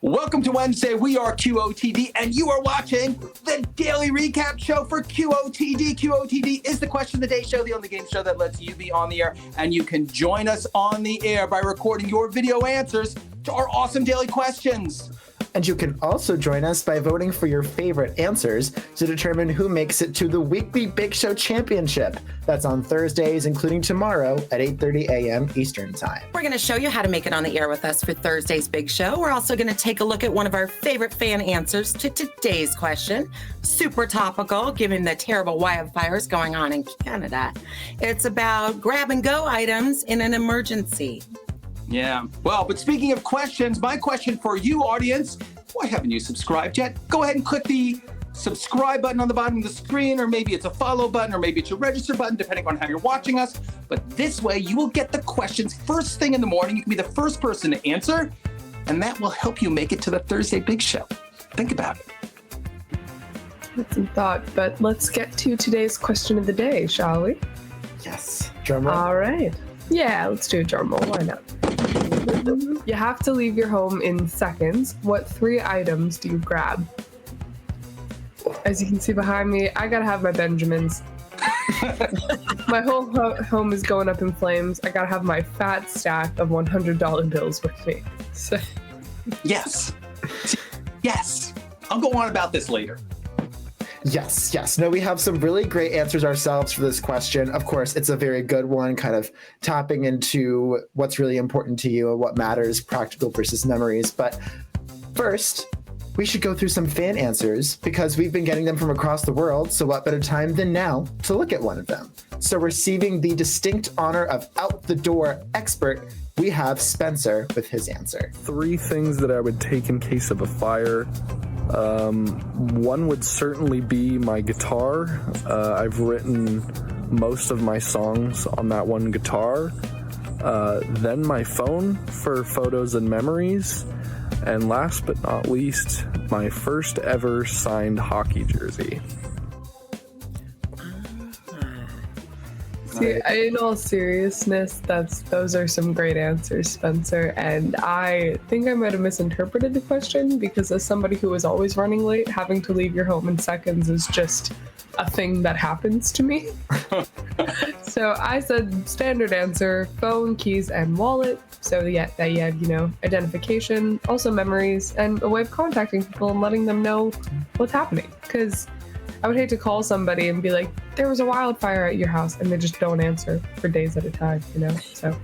Welcome to Wednesday. We are QOTD, and you are watching the daily recap show for QOTD. QOTD is the Question of the Day show, the only game show that lets you be on the air, and you can join us on the air by recording your video answers to our awesome daily questions. And you can also join us by voting for your favorite answers to determine who makes it to the weekly Big Show Championship. That's on Thursdays, including tomorrow at 8:30 a.m. Eastern Time. We're going to show you how to make it on the air with us for Thursday's Big Show. We're also going to take a look at one of our favorite fan answers to today's question. Super topical, given the terrible wildfires going on in Canada. It's about grab-and-go items in an emergency. Yeah. Well, but speaking of questions, my question for you, audience, why haven't you subscribed yet? Go ahead and click the subscribe button on the bottom of the screen, or maybe it's a follow button, or maybe it's your register button, depending on how you're watching us. But this way, you will get the questions first thing in the morning. You can be the first person to answer, and that will help you make it to the Thursday Big Show. Think about it. That's some thought, but let's get to today's question of the day, shall we? Yes. Drum roll. All right. Yeah, let's do a drum roll. Why not? You have to leave your home in seconds. What 3 items do you grab? As you can see behind me, I gotta have my Benjamins. My whole home is going up in flames. I gotta have my fat stack of $100 bills with me. So. Yes. Yes. I'll go on about this later. Yes. No, we have some really great answers ourselves for this question. Of course, it's a very good one, kind of tapping into what's really important to you and what matters, practical versus memories. But first, we should go through some fan answers because we've been getting them from across the world. So what better time than now to look at one of them? So receiving the distinct honor of out the door expert, we have Spencer with his answer. 3 things that I would take in case of a fire. One would certainly be my guitar. I've written most of my songs on that one guitar. Then my phone for photos and memories. And last but not least, my first ever signed hockey jersey. See, in all seriousness, those are some great answers, Spencer. And I think I might have misinterpreted the question because as somebody who is always running late, having to leave your home in seconds is just a thing that happens to me. So I said standard answer, phone, keys, and wallet. So yeah, that you have, identification, also memories, and a way of contacting people and letting them know what's happening. Because I would hate to call somebody and be like, there was a wildfire at your house, and they just don't answer for days at a time, so.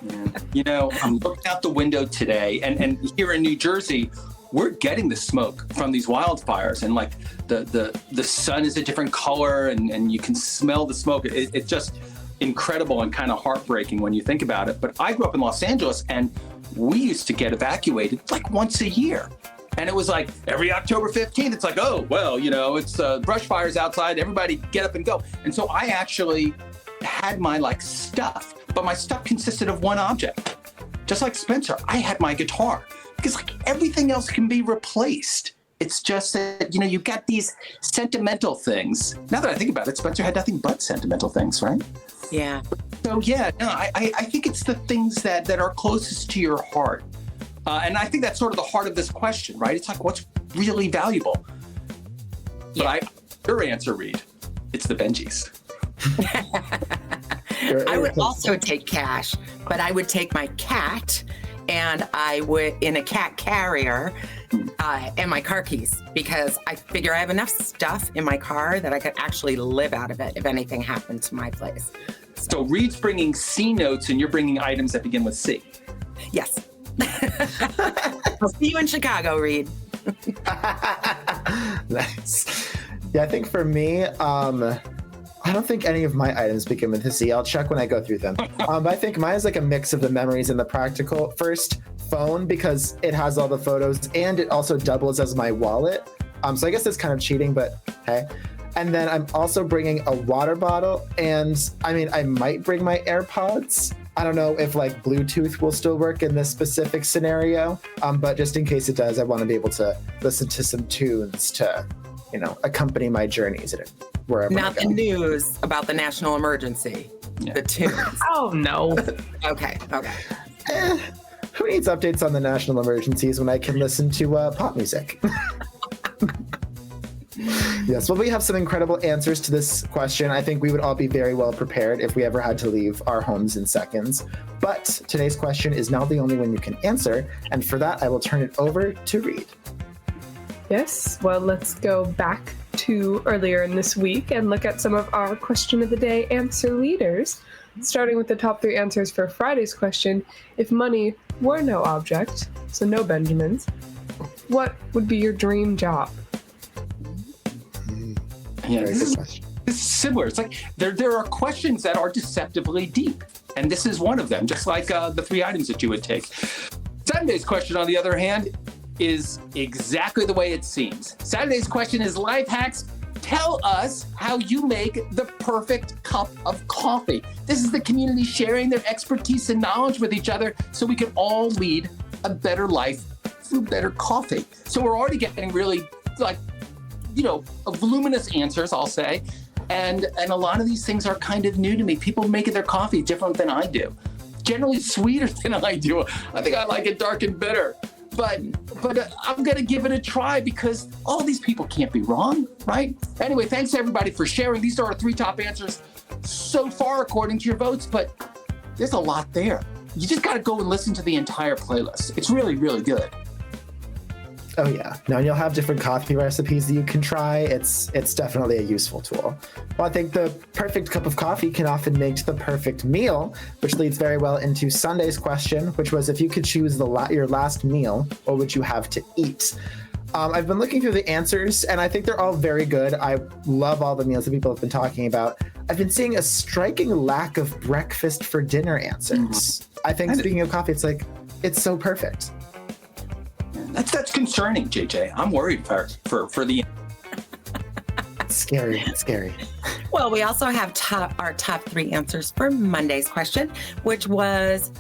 I'm looking out the window today, and here in New Jersey, we're getting the smoke from these wildfires, and like the sun is a different color, and you can smell the smoke. It's just incredible and kind of heartbreaking when you think about it. But I grew up in Los Angeles, and we used to get evacuated like once a year. And it was like every October 15th, it's like, oh, well, it's brush fires outside. Everybody get up and go. And so I actually had my stuff, but my stuff consisted of one object. Just like Spencer, I had my guitar because everything else can be replaced. It's just that, you've got these sentimental things. Now that I think about it, Spencer had nothing but sentimental things, right? Yeah. So I think it's the things that are closest to your heart. And I think that's sort of the heart of this question, right? It's like, what's really valuable? Yeah. But your answer, Reed, it's the Benjis. I would also take cash, but I would take my cat, and I would, in a cat carrier, and my car keys, because I figure I have enough stuff in my car that I could actually live out of it if anything happened to my place. So Reed's bringing C notes, and you're bringing items that begin with C. Yes. I'll see you in Chicago, Reed. Nice. Yeah, I think for me, I don't think any of my items begin with a C. I'll check when I go through them. I think mine is like a mix of the memories and the practical. First, phone, because it has all the photos and it also doubles as my wallet. So I guess it's kind of cheating, but hey. And then I'm also bringing a water bottle, and I might bring my AirPods. I don't know if Bluetooth will still work in this specific scenario, but just in case it does, I want to be able to listen to some tunes to, accompany my journeys wherever. Not the news about the national emergency. Yeah. The tunes. Oh no. Okay. Who needs updates on the national emergencies when I can listen to pop music? Yes, well, we have some incredible answers to this question. I think we would all be very well prepared if we ever had to leave our homes in seconds. But today's question is not the only one you can answer, and for that, I will turn it over to Reed. Yes, well, let's go back to earlier in this week and look at some of our question of the day answer leaders. Starting with the top 3 answers for Friday's question, if money were no object, so no Benjamins, what would be your dream job? Yeah, Very good question. this is similar. It's like there are questions that are deceptively deep, and this is one of them, just like the 3 items that you would take. Sunday's question, on the other hand, is exactly the way it seems. Saturday's question is life hacks. Tell us how you make the perfect cup of coffee. This is the community sharing their expertise and knowledge with each other so we can all lead a better life through better coffee. So we're already getting really voluminous answers, I'll say. And a lot of these things are kind of new to me. People making their coffee different than I do. Generally sweeter than I do. I think I like it dark and bitter. But I'm going to give it a try because all these people can't be wrong, right? Anyway, thanks everybody for sharing. These are our 3 top answers so far according to your votes, but there's a lot there. You just got to go and listen to the entire playlist. It's really, really good. Oh yeah. Now you'll have different coffee recipes that you can try. It's definitely a useful tool. Well, I think the perfect cup of coffee can often make the perfect meal, which leads very well into Sunday's question, which was if you could choose your last meal, what would you have to eat? I've been looking through the answers, and I think they're all very good. I love all the meals that people have been talking about. I've been seeing a striking lack of breakfast for dinner answers. Mm-hmm. I think speaking of coffee, it's so perfect. That's concerning, JJ. I'm worried for the. It's scary. It's scary. Well, we also have our top 3 answers for Monday's question, which was,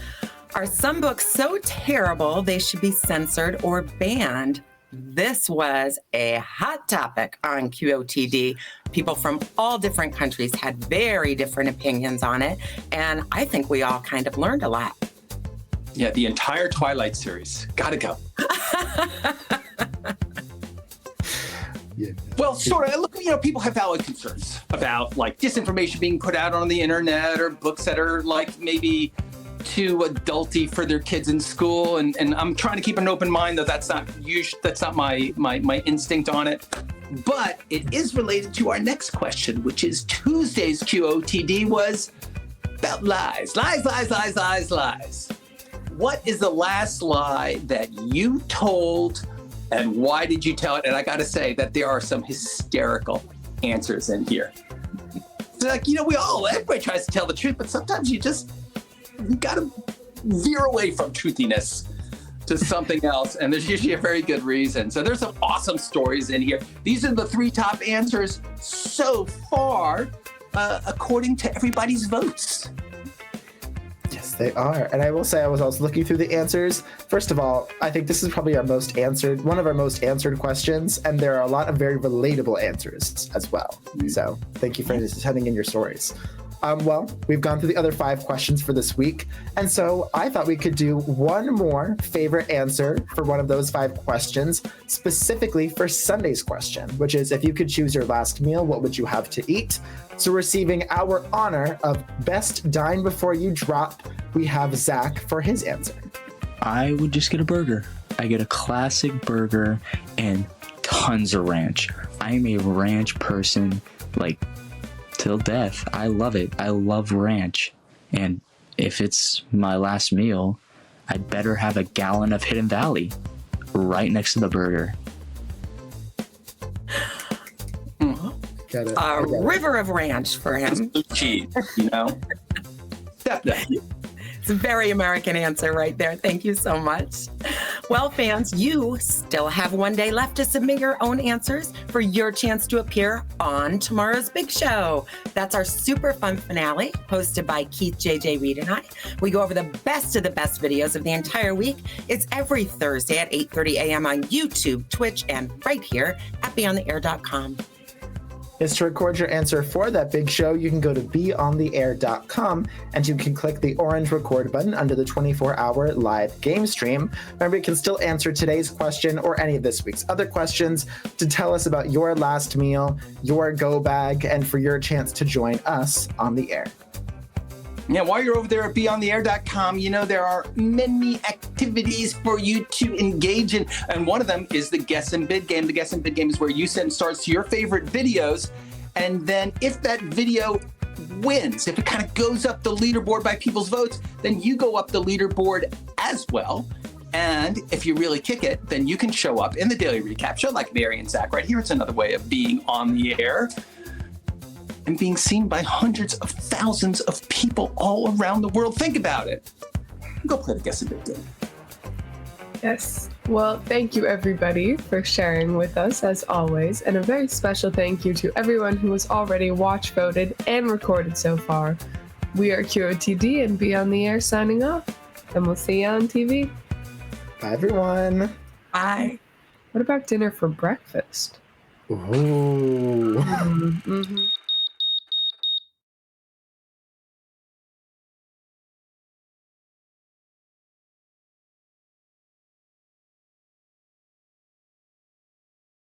are some books so terrible they should be censored or banned? This was a hot topic on QOTD. People from all different countries had very different opinions on it, and I think we all kind of learned a lot. Yeah, the entire Twilight series. Gotta go. Yeah. Well, sort of. Look, people have valid concerns about like disinformation being put out on the internet or books that are like maybe too adulty for their kids in school. And I'm trying to keep an open mind, though that's not my instinct on it. But it is related to our next question, which is Tuesday's QOTD was about lies. Lies. What is the last lie that you told, and why did you tell it? And I got to say that there are some hysterical answers in here. It's like, everybody tries to tell the truth, but sometimes you got to veer away from truthiness to something else. And there's usually a very good reason. So there's some awesome stories in here. These are the 3 top answers so far, according to everybody's votes. Yes, they are. And I will say, I was also looking through the answers. First of all, I think this is probably one of our most answered questions, and there are a lot of very relatable answers as well. So thank you for sending in your stories. Well, we've gone through the other 5 questions for this week, and so I thought we could do one more favorite answer for one of those 5 questions, specifically for Sunday's question, which is if you could choose your last meal, what would you have to eat? So receiving our honor of Best Dine Before You Drop, we have Zach for his answer. I would just get a burger. I get a classic burger and tons of ranch. I'm a ranch person, like, till death. I love it. I love ranch. And if it's my last meal, I'd better have a gallon of Hidden Valley right next to the burger. A river of ranch for him. Cheese, Definitely. It's a very American answer right there. Thank you so much. Well, fans, you still have 1 day left to submit your own answers for your chance to appear on tomorrow's big show. That's our super fun finale, hosted by Keith, JJ, Reed, and I. We go over the best of the best videos of the entire week. It's every Thursday at 8:30 a.m. on YouTube, Twitch, and right here at beyondtheair.com. is to record your answer for that big show. You can go to beontheair.com and you can click the orange record button under the 24-hour live game stream. Remember, you can still answer today's question or any of this week's other questions to tell us about your last meal, your go bag, and for your chance to join us on the air. Yeah, while you're over there at beontheair.com, you know, there are many activities for you to engage in. And one of them is the Guess and Bid game. The Guess and Bid game is where you send stars to your favorite videos. And then if that video wins, if it kind of goes up the leaderboard by people's votes, then you go up the leaderboard as well. And if you really kick it, then you can show up in the Daily Recap Show like Mary and Zach right here. It's another way of being on the air and being seen by hundreds of thousands of people all around the world. Think about it. Go play the Guess and Bid game. Yes. Well, thank you everybody for sharing with us as always. And a very special thank you to everyone who has already watched, voted, and recorded so far. We are QOTD and Be on the Air signing off. And we'll see you on TV. Bye, everyone. Bye. What about dinner for breakfast? Ooh. Mm-hmm.